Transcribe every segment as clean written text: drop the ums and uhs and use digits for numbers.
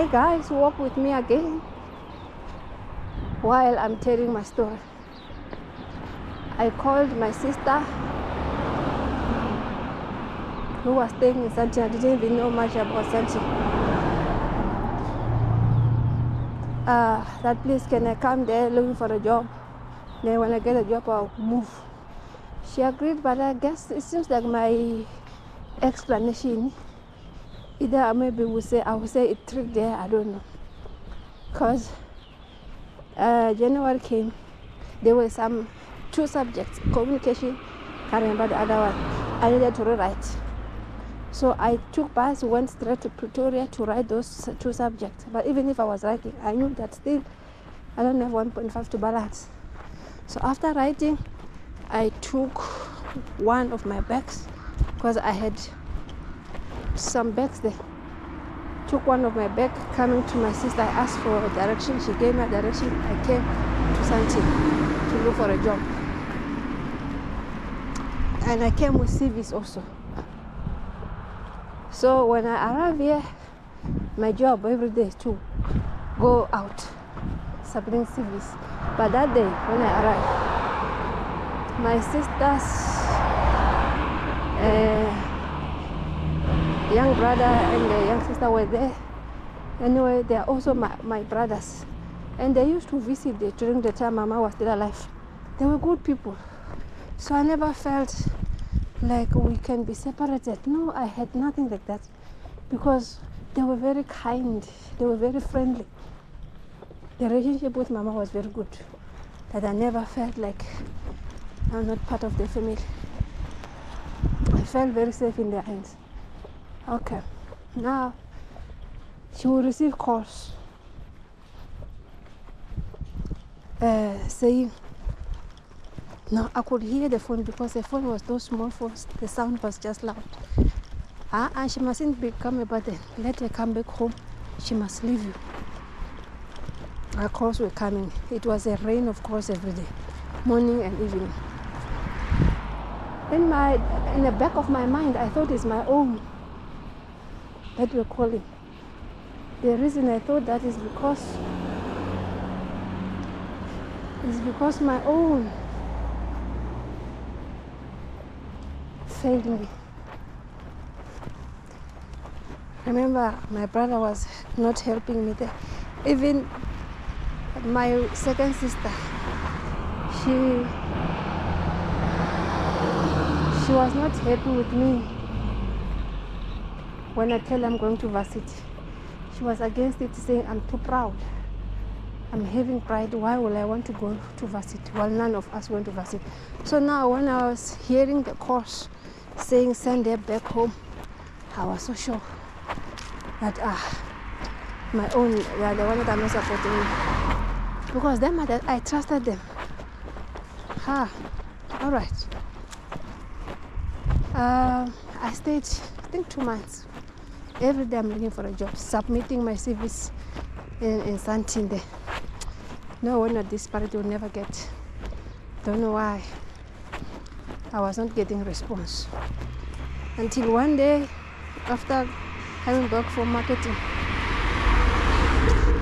Hi guys, walk with me again while I'm telling my story. I called my sister who was staying in Sandton. I didn't even know much about Sandton. That place, can I come there looking for a job? Then when I get a job, I'll move. She agreed, but I guess it seems like my explanation, either maybe I would say it tricked there, I don't know. Because January came, there were two subjects, communication, can't remember the other one. I needed to rewrite. So I took bus, went straight to Pretoria to write those two subjects. But even if I was writing, I knew that still I don't have 1.5 to balance. So after writing, I took one of my bags because I had some bags there. Took one of my bags, coming to my sister, I asked for a direction. She gave me a direction. I came to Sandton to look for a job. And I came with CVs also. So when I arrived here, my job every day is to go out, submitting CVs. But that day, when I arrived, my sister's young brother and the young sister were there. Anyway, they are also my brothers. And they used to visit during the time Mama was still alive. They were good people. So I never felt like we can be separated. No, I had nothing like that. Because they were very kind. They were very friendly. The relationship with Mama was very good. That I never felt like I'm not part of the family. I felt very safe in their hands. Okay, now she will receive calls saying, no, I could hear the phone because the phone was those small phones, the sound was just loud. And she mustn't become a burden. Let her come back home, she must leave you. Our calls were coming. It was a rain of calls every day, morning and evening. In the back of my mind, I thought it's my own that we're calling. The reason I thought that is because my own failed me. Remember, my brother was not helping me there. Even my second sister, she was not happy with me when I tell her I'm going to varsity. She was against it, saying I'm too proud. I'm having pride. Why will I want to go to varsity? Well, none of us went to varsity. So now when I was hearing the course saying send her back home, I was so sure that my own, they are the one that are not supporting me. Because them, I trusted them. All right. I stayed, I think, 2 months. Every day I'm looking for a job, submitting my CVs in Sandton there. No one at this party will never get. Don't know why. I was not getting response. Until one day, after coming back from marketing,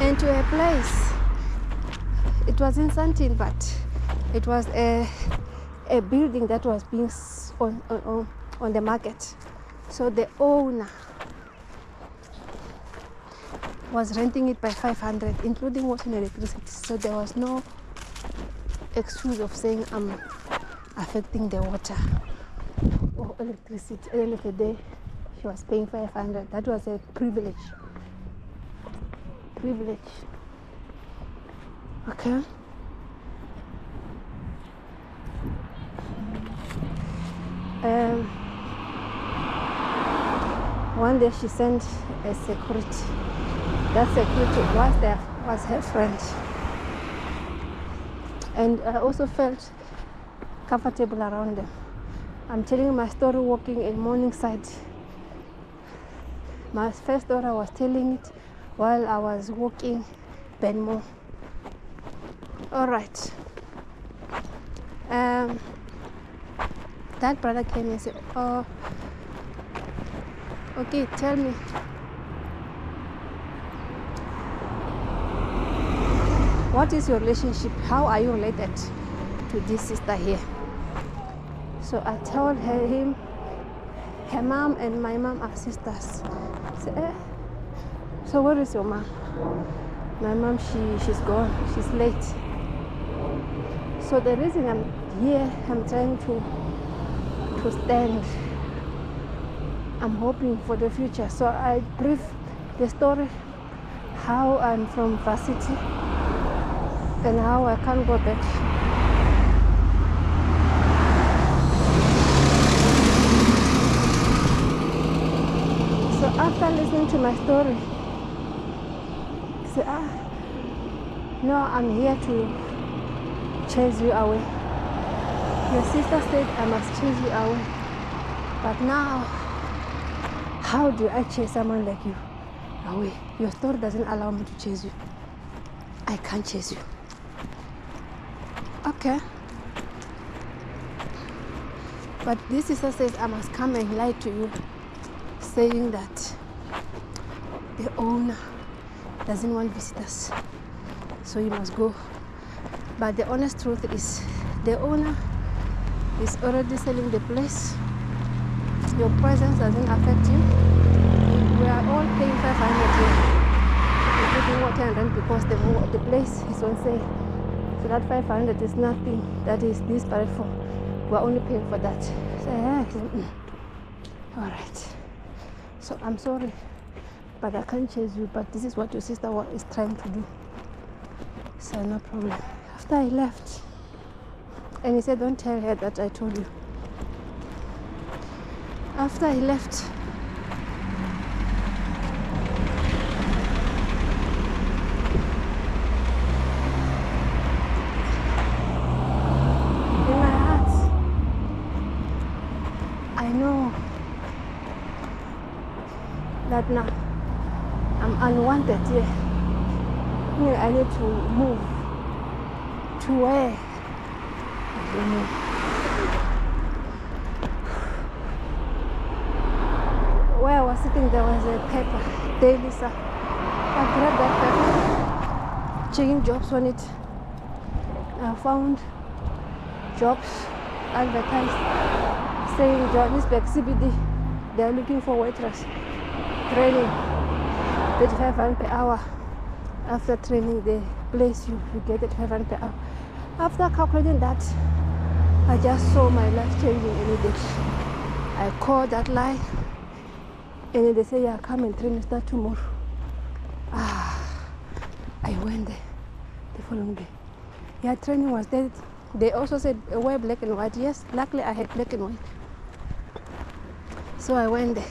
and to a place, it was in Sandton, but it was a building that was being on the market. So the owner was renting it by 500, including water and electricity. So there was no excuse of saying I'm affecting the water or electricity. At the end of the day, she was paying 500. That was a privilege. Okay. One day she sent a security. That security was her friend. And I also felt comfortable around them. I'm telling my story walking in Morningside. My first daughter, I was telling it while I was walking Benmore. All right. That brother came and said, oh, okay, tell me, what is your relationship? How are you related to this sister here? So I told him, her mom and my mom are sisters. I said, so where is your mom? My mom, she's gone. She's late. So the reason I'm here, I'm trying to stand. I'm hoping for the future. So I brief the story, how I'm from varsity and how I can't go back. So after listening to my story, I said, no, I'm here to chase you away. Your sister said I must chase you away. But now, how do I chase someone like you away? Your story doesn't allow me to chase you. I can't chase you. Okay. But this sister says I must come and lie to you, saying that the owner doesn't want visitors, so you must go. But the honest truth is, the owner is already selling the place. Your presence doesn't affect you. We are all paying 500 here, including water and rent, because the place is on sale. So that 500 is nothing that is disparate for. We are only paying for that. So, all right. So I'm sorry, but I can't chase you. But this is what your sister is trying to do. So no problem. After I left, and he said, don't tell her that I told you. After I left, in my heart, I know that now I'm unwanted here. I need to move to where? I don't know. Where I was sitting, there was a paper, Daily Sir. I grabbed that paper, checking jobs on it. I found jobs advertised saying Johannesburg CBD, they're looking for waitress training, 35 rand per hour. After training, they place you get it 5 rand per hour. After calculating that, I just saw my life changing any day. I called that line, and then they say, yeah, come and train, start tomorrow. I went there the following day. Yeah, training was there. They also said wear black and white. Yes, luckily I had black and white. So I went there.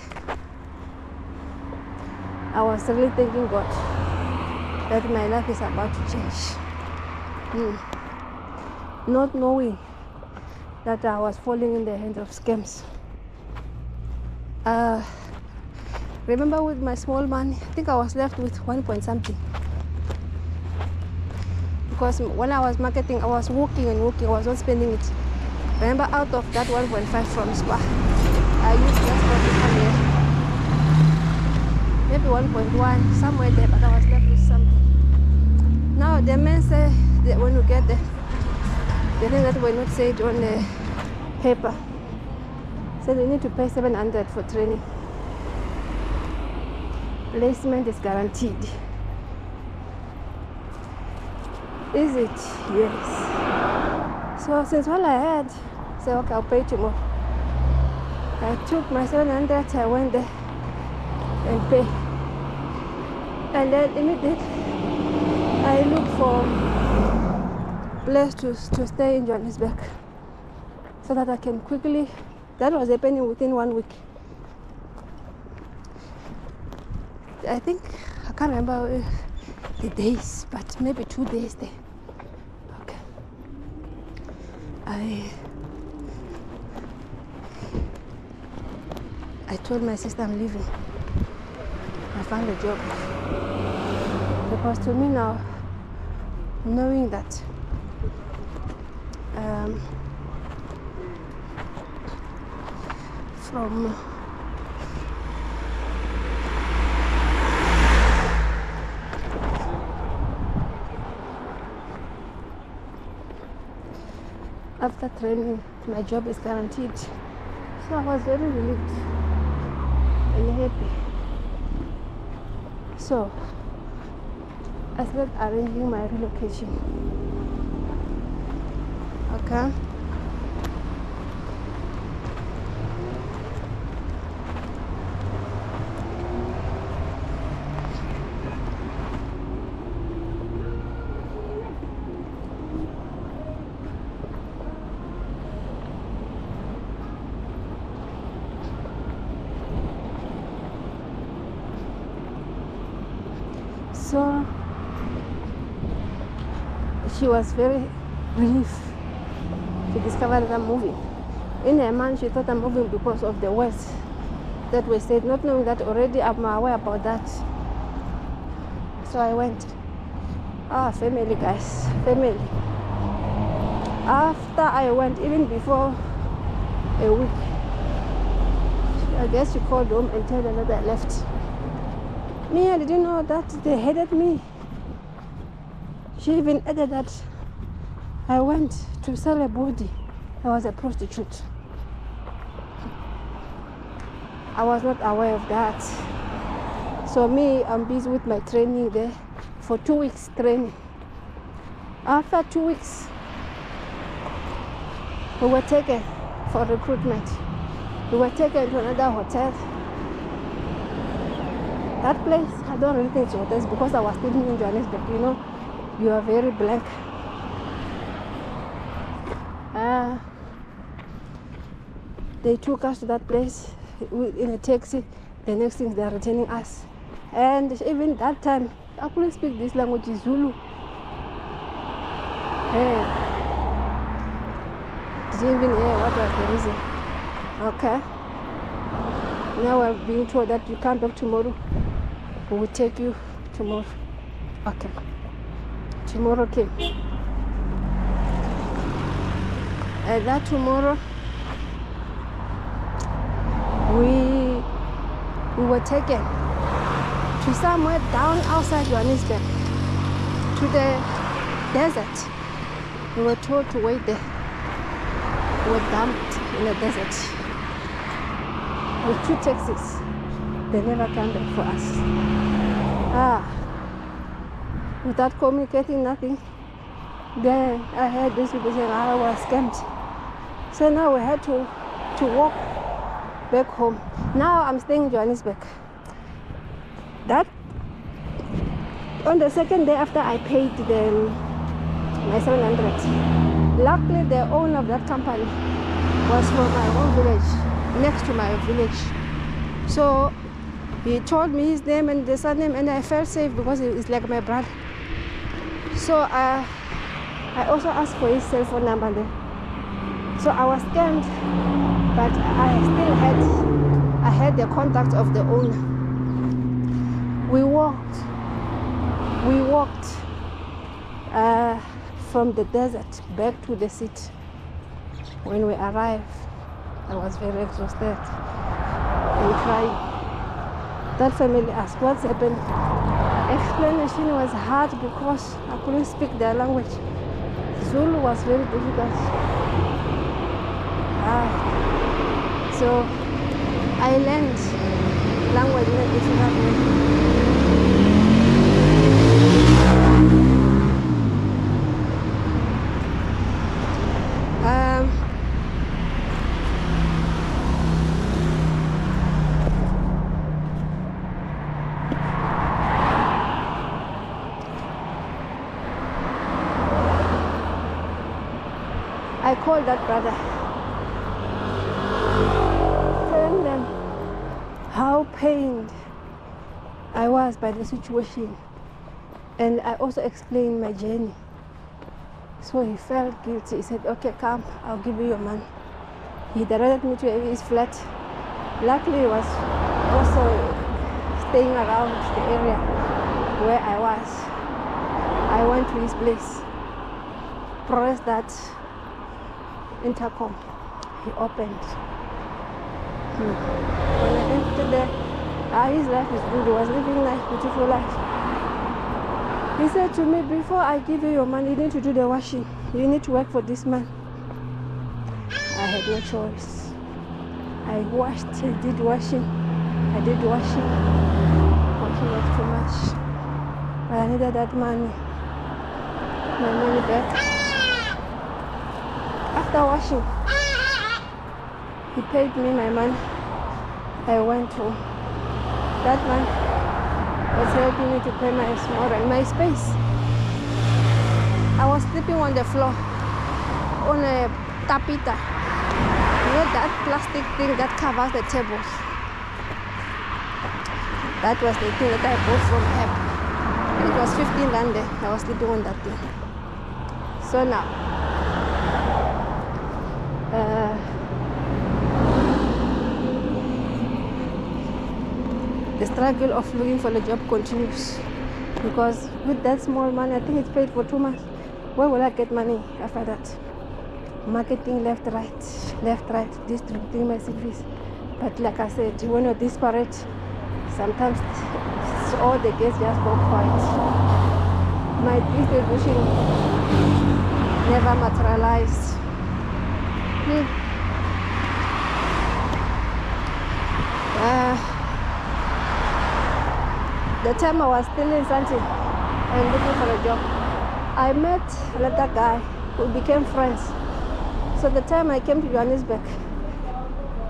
I was really thanking God that my life is about to change. Not knowing that I was falling in the hands of scams. Remember, with my small money, I think I was left with 1 point something. Because when I was marketing, I was working, I was not spending it. Remember, out of that 1.5 from Spa, I used just for maybe 1.1, somewhere there, but I was left with something. Now, the men say that when you get there, the thing that were not said on the paper, so they need to pay 700 for training. Placement is guaranteed. Is it? Yes. So since all I had, so okay, I'll pay tomorrow. I took my 700, I went there and pay. And then immediately I looked for a place to stay in Johannesburg so that I can quickly, that was happening within 1 week. I think, I can't remember the days, but maybe 2 days there. Okay. I told my sister I'm leaving. I found a job. Because to me now, knowing that from after training, my job is guaranteed. So I was very relieved and happy. So I started arranging my relocation. Okay. So she was very relieved to discover that I'm moving. In her mind, she thought I'm moving because of the words that were said, not knowing that already I'm aware about that. So I went. Family, guys, family. After I went, even before a week, I guess she called home and told her that I left. Me, I didn't know that they hated me. She even added that I went to sell a body. I was a prostitute. I was not aware of that. So me, I'm busy with my training there for 2 weeks training. After 2 weeks, we were taken for recruitment. We were taken to another hotel. That place, I don't really think it's hotels because I was living in Johannesburg, you know, you are very blank. They took us to that place in a taxi. The next thing, they are returning us. And even that time, I couldn't speak this language, Zulu. Didn't even hear what was the reason. Okay. Now I'm being told that you come back tomorrow. We will take you tomorrow. Okay. Tomorrow came. And that tomorrow, we were taken to somewhere down outside Johannesburg, to the desert. We were told to wait there. We were dumped in the desert with 2 taxis. They never came back for us. Without communicating nothing, then I heard these people saying I was scammed. So now we had to walk back home. Now I'm staying in Johannesburg. That on the second day after I paid my 700, luckily the owner of that company was from my own village, next to my village. So he told me his name and the surname, and I felt safe because it's like my brother. So I also asked for his cell phone number there. So I was scammed, but I still had the contact of the owner. We walked from the desert back to the city. When we arrived, I was very exhausted and crying. That family asked what's happened. Explanation was hard because I couldn't speak their language. Zulu was very difficult. So I learned language in a difficult way. I called that brother, telling them how pained I was by the situation, and I also explained my journey. So he felt guilty. He said, okay, come, I'll give you your money. He directed me to his flat. Luckily, he was also staying around the area where I was. I went to his place, pressed that intercom. He opened. When I entered there, his life is good. He was living a nice, beautiful life. He said to me, before I give you your money, you need to do the washing. You need to work for this man. had no choice. I washed, I did washing. Washing was too much. But I needed that money, my money back. After washing, he paid me my money. I went home. That man was helping me to pay my small rent, my space. I was sleeping on the floor, on a tapita. You know that plastic thing that covers the tables? That was the thing that I bought from him. It was 15 rand there. I was sleeping on that thing. So now, the struggle of looking for a job continues, because with that small money, I think it's paid for 2 months. Where will I get money after that? Marketing left, right, distributing my CVs. But like I said, when you're desperate, sometimes all the gates just go quiet. My distribution never materialized. The time I was still in Sandton and looking for a job, I met another guy who became friends. So the time I came to Johannesburg,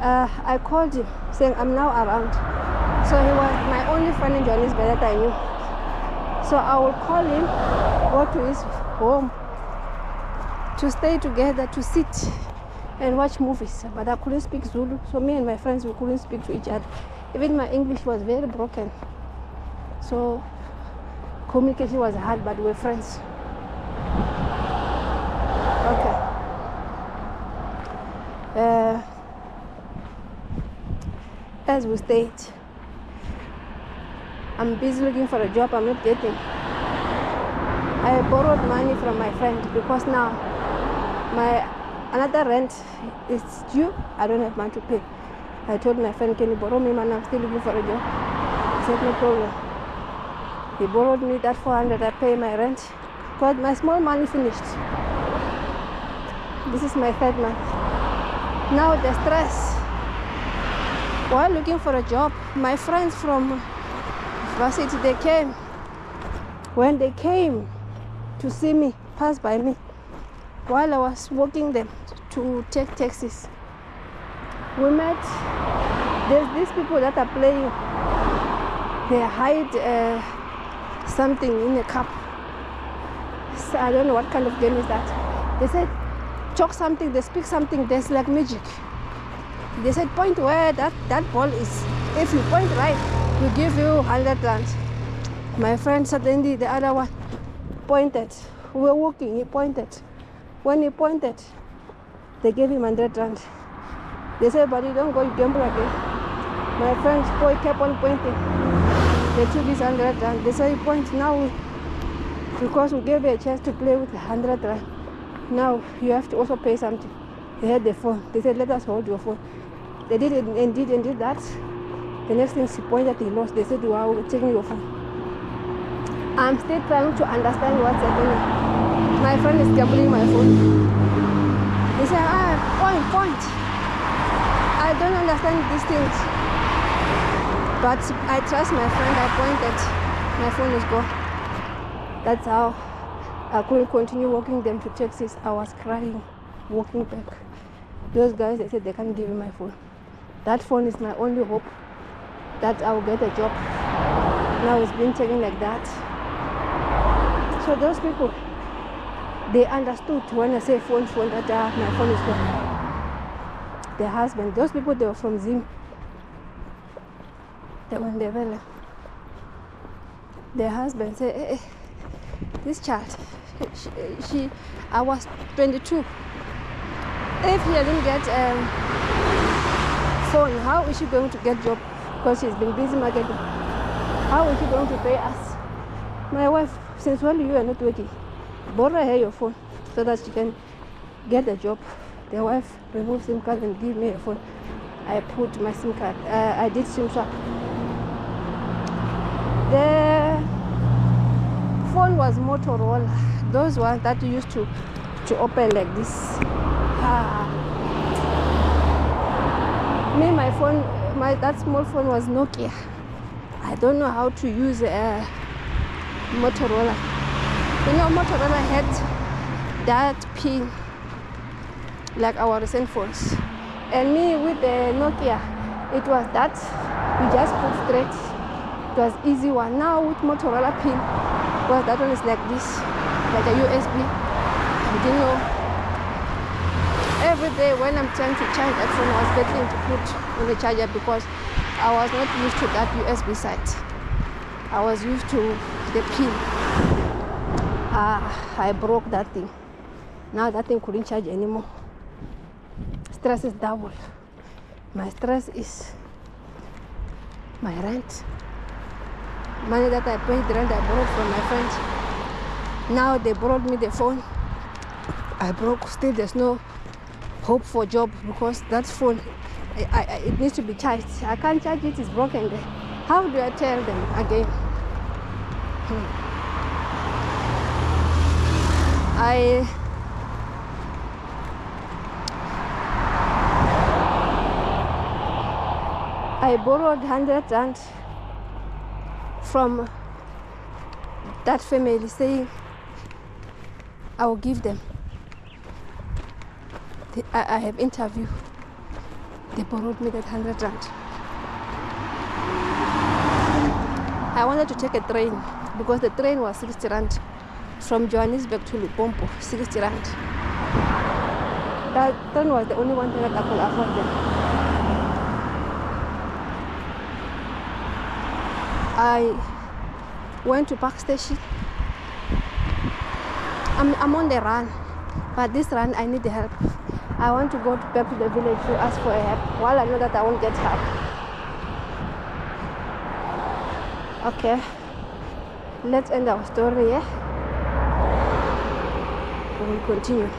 I called him saying I'm now around. So he was my only friend in Johannesburg that I knew. So I would call him, go to his home, to stay together, to sit and watch movies. But I couldn't speak Zulu, so me and my friends, we couldn't speak to each other. Even my English was very broken. So communication was hard, but we were friends. Okay. As we stayed, I'm busy looking for a job I'm not getting. I borrowed money from my friend because now my another rent is due. I don't have money to pay. I told my friend, can you borrow me money? I'm still looking for a job. He said, no problem. He borrowed me that 400. I pay my rent because my small money finished. This is my 3rd month. Now the stress. While looking for a job, my friends from varsity, they came. When they came to see me, pass by me, while I was walking them to take taxis, we met. There's these people that are playing. They hide something in a cup. So I don't know what kind of game is that. They said, talk something, they speak something, there's like magic. They said, point where that ball is. If you point right, we give you 100 rand. My friend suddenly, the other one, pointed. We were walking, he pointed. When he pointed, they gave him 100 rand. They said, buddy, don't go, you gamble again. My friend's boy kept on pointing. They took his 100 rand. They said, point now, because we gave you a chance to play with 100 rand. Now you have to also pay something. They had the phone. They said, let us hold your phone. They did it and did that. The next thing she pointed, he lost. They said, wow, we're taking your phone. I'm still trying to understand what's happening. My friend is gambling my phone. They said, point. I don't understand these things. But I trust my friend. I pointed. My phone is gone. That's how I couldn't continue walking them to taxis. I was crying, walking back. Those guys, they said they can't give me my phone. That phone is my only hope that I will get a job. Now it's been taken like that. So those people, they understood when I say phone, that my phone is gone. Their husband, those people, they were from Zim. They were in the valley. Their husband said, hey, this child, I was 22. If she didn't get a phone, how is she going to get job? Because she's been busy marketing. How is she going to pay us? My wife, since when you are not working, borrow her your phone so that she can get a job. The wife removed SIM card and give me a phone. I put my SIM card. I did SIM swap. The phone was Motorola. Those ones that you used to open like this. Me, my phone, that small phone was Nokia. I don't know how to use a Motorola. You know, Motorola had that pin like our recent phones. And me with the Nokia, it was that you just put straight. It was easy one. Now with Motorola pin, well, that one is like this, like a USB. I didn't know. Every day when I'm trying to charge that phone, I was battling to put on the charger because I was not used to that USB side. I was used to the pin. I broke that thing. Now that thing couldn't charge anymore. Stress is double. My stress is my rent. Money that I paid, the rent I borrowed from my friends. Now they borrowed me the phone. I broke. Still there's no hope for job because that phone, it needs to be charged. I can't charge it, it's broken there. How do I tell them again? I borrowed 100 rand from that family saying I will give them. I have interview. They borrowed me that 100 rand. I wanted to take a train because the train was 60 rand from Johannesburg to Lupompo, 60 rand. That train was the only one thing that I could afford them. I went to Park Station. I'm on the run, but this run I need the help. I want to go back to the village to ask for help while I know that I won't get help. Okay, let's end our story here. We will continue.